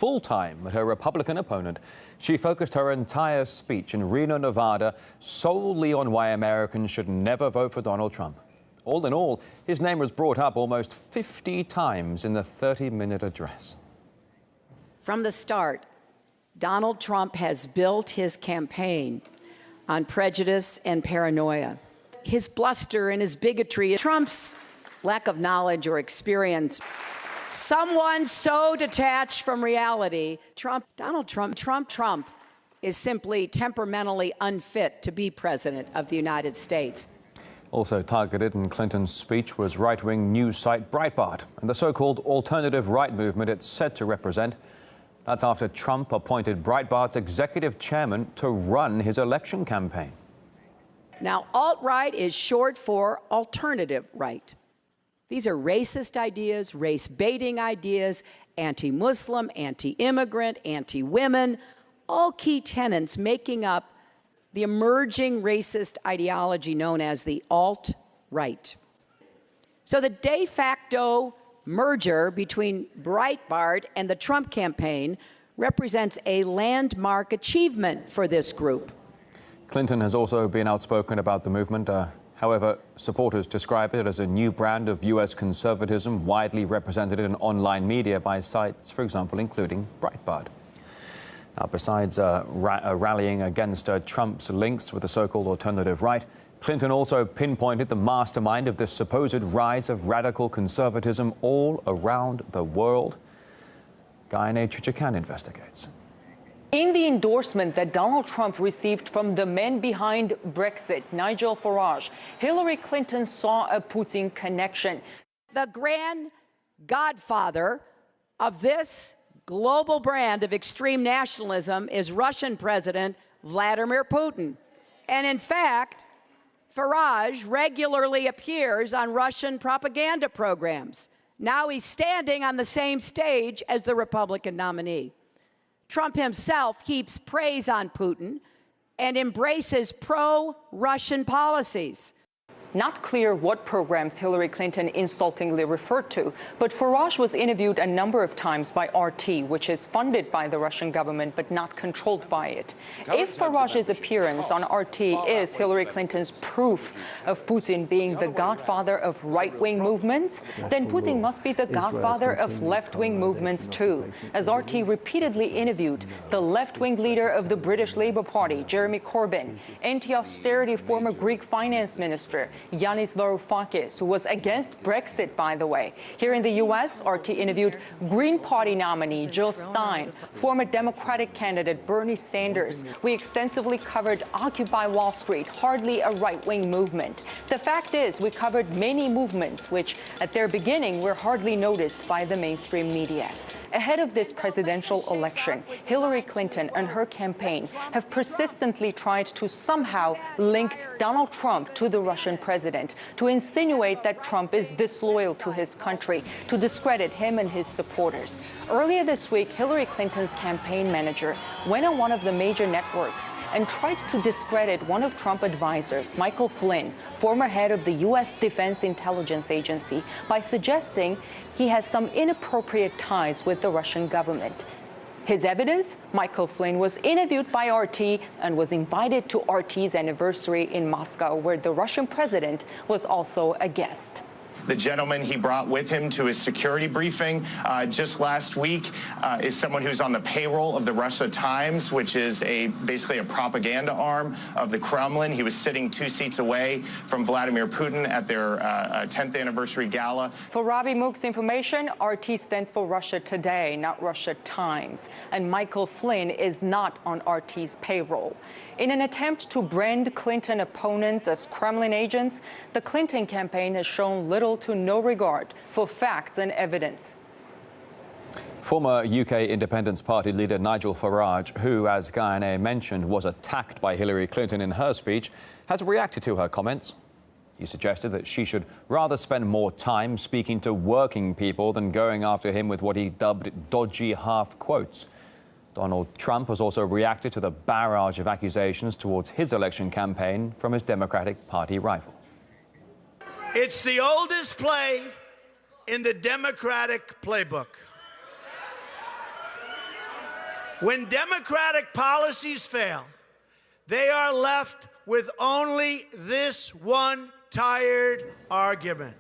Full-time at her Republican opponent, she focused her entire speech in Reno, Nevada, solely on why Americans should never vote for Donald Trump. All in all, his name was brought up almost 50 times in the 30-minute address. From the start, Donald Trump has built his campaign on prejudice and paranoia. His bluster and his bigotry, Trump's lack of knowledge or experience. Someone so detached from reality, Donald Trump is simply temperamentally unfit to be president of the United States. Also targeted in Clinton's speech was right-wing news site Breitbart and the so-called alternative right movement it's said to represent. That's after Trump appointed Breitbart's executive chairman to run his election campaign. Now, alt-right is short for alternative right. These are racist ideas, race-baiting ideas, anti-Muslim, anti-immigrant, anti-women, all key tenets making up the emerging racist ideology known as the alt-right. So the de facto merger between Breitbart and the Trump campaign represents a landmark achievement for this group. Clinton has also been outspoken about the movement. However, supporters describe it as a new brand of U.S. conservatism widely represented in online media by sites, for example, including Breitbart. Now, besides rallying against Trump's links with the so-called alternative right, Clinton also pinpointed the mastermind of this supposed rise of radical conservatism all around the world. Guyane Chichikan investigates. In the endorsement that Donald Trump received from the man behind Brexit, Nigel Farage, Hillary Clinton saw a Putin connection. The grand godfather of this global brand of extreme nationalism is Russian President Vladimir Putin. And in fact, Farage regularly appears on Russian propaganda programs. Now he's standing on the same stage as the Republican nominee. Trump himself heaps praise on Putin and embraces pro-Russian policies. Not clear what programs Hillary Clinton insultingly referred to, but Farage was interviewed a number of times by RT, which is funded by the Russian government but not controlled by it. If Farage's appearance on RT is Hillary Clinton's proof of Putin being the godfather of right-wing movements, then Putin must be the godfather of left-wing movements too, as RT repeatedly interviewed the left-wing leader of the British Labour Party, Jeremy Corbyn, anti-austerity former Greek finance minister, Yanis Varoufakis, who was against Brexit, by the way. Here in the U.S., RT interviewed Green Party nominee Jill Stein, former Democratic candidate Bernie Sanders. We extensively covered Occupy Wall Street, hardly a right-wing movement. The fact is, we covered many movements which, at their beginning, were hardly noticed by the mainstream media. Ahead of this presidential election, Hillary Clinton and her campaign have persistently tried to somehow link Donald Trump to the Russian president, to insinuate that Trump is disloyal to his country, to discredit him and his supporters. Earlier this week, Hillary Clinton's campaign manager went on one of the major networks and tried to discredit one of Trump advisors, Michael Flynn, former head of the U.S. Defense Intelligence Agency, by suggesting he has some inappropriate ties with the Russian government. His evidence? Michael Flynn was interviewed by RT and was invited to RT's anniversary in Moscow, where the Russian president was also a guest. The gentleman he brought with him to his security briefing just last week is someone who's on the payroll of the Russia Times, which is basically a propaganda arm of the Kremlin. He was sitting 2 seats away from Vladimir Putin at their 10th anniversary gala. For Robbie Mook's information, RT stands for Russia Today, not Russia Times. And Michael Flynn is not on RT's payroll. In an attempt to brand Clinton opponents as Kremlin agents, the Clinton campaign has shown little to no regard for facts and evidence. Former UK Independence Party leader Nigel Farage, who, as Guyane mentioned, was attacked by Hillary Clinton in her speech, has reacted to her comments. He suggested that she should rather spend more time speaking to working people than going after him with what he dubbed dodgy half-quotes. Donald Trump has also reacted to the barrage of accusations towards his election campaign from his Democratic Party rival. It's the oldest play in the Democratic playbook. When democratic policies fail, they are left with only this one tired argument.